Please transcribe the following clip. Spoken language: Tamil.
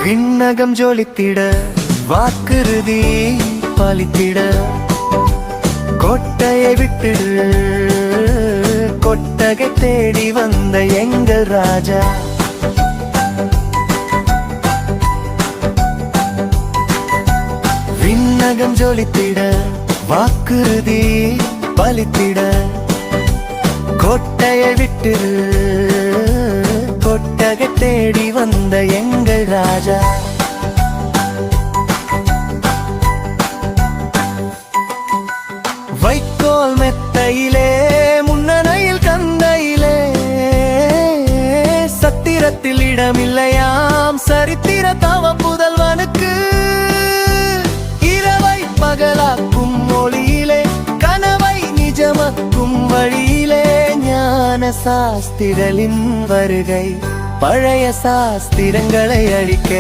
விண்ணகம் ஜொலித்திட வாக்குறுதி பலித்திட கொட்டையை விட்டுடு கொட்டகை தேடி வந்த எங்கள் ராஜா. விண்ணகம் ஜொலித்திட வாக்குறுதி பலித்திட கொட்டையை விட்டுடு கொட்டகை தேடி வந்த எங்கள் ராஜா. வைக்கோல் மெத்தையிலே முன்னணையில் கந்தையிலே சத்திரத்தில் இடமில்லையாம் சரித்திர தவ புதல்வனுக்கு. இரவை பகலாக்கும் மொழியிலே கனவை நிஜமாக்கும் வழியிலே ஞான சாஸ்திரலின் வருகை பழைய சாஸ்திரங்களை அழிக்க